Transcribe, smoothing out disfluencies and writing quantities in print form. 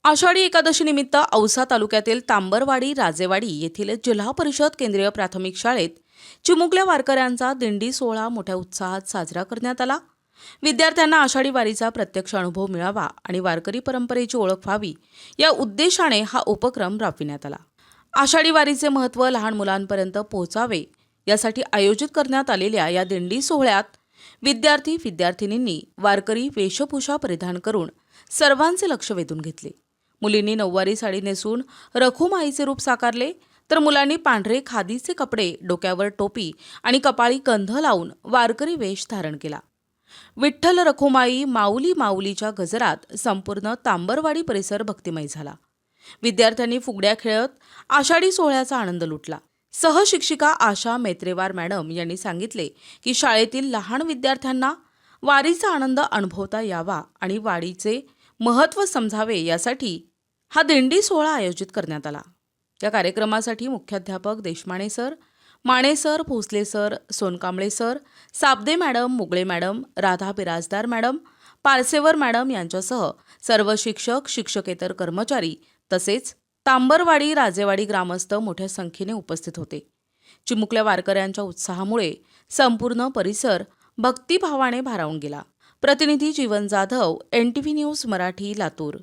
आषाढी एकादशी निमित्त औसा तालुक्यातील तांबरवाडी राजेवाडी येथील जिल्हा परिषद केंद्रीय प्राथमिक शाळेत चिमुकल्या वारकऱ्यांचा दिंडी सोहळा मोठ्या उत्साहात साजरा करण्यात आला। विद्यार्थ्यांना आषाढी वारीचा प्रत्यक्ष अनुभव मिळावा आणि वारकरी परंपरेची ओळख व्हावी या उद्देशाने हा उपक्रम राबविण्यात आला। आषाढी वारीचे महत्त्व लहान मुलांपर्यंत पोहोचावे यासाठी आयोजित करण्यात आलेल्या या दिंडी सोहळ्यात विद्यार्थी-विद्यार्थिनींनी वारकरी वेशभूषा परिधान करून सर्वांचे लक्ष वेधून घेतले। मुलींनी नऊवारी साडी नेसून रखुमाईचे रूप साकारले, तर मुलांनी पांढरे खादीचे कपडे, डोक्यावर टोपी आणि कपाळी कंध लावून वारकरी वेश धारण केला। विठ्ठल रखुमाई माऊली माऊलीच्या गजरात संपूर्ण तांबरवाडी परिसर भक्तिमय झाला। विद्यार्थ्यांनी फुगड्या खेळत आषाढी सोहळ्याचा आनंद लुटला। सहशिक्षिका आशा मेत्रेवार मॅडम यांनी सांगितले की शाळेतील लहान विद्यार्थ्यांना वारीचा आनंद अनुभवता यावा आणि वारीचे महत्त्व समजावे यासाठी हा दिंडी सोहळा आयोजित करण्यात आला। या कार्यक्रमासाठी मुख्याध्यापक Deshmane sir, Mane sir, Bhosale sir, Sonkamble sir, Sabde madam, Mugale madam, Radha Birajdar madam, Parsewar madam यांच्यासह सर्व शिक्षक, शिक्षकेतर कर्मचारी तसेच तांबरवाडी राजेवाडी ग्रामस्थ मोठ्या संख्येने उपस्थित होते। चिमुकल्या वारकऱ्यांच्या उत्साहामुळे संपूर्ण परिसर भक्तिभावाने भारावून गेला। प्रतिनिधी जीवन जाधव, NTV न्यूज मराठी, लातूर।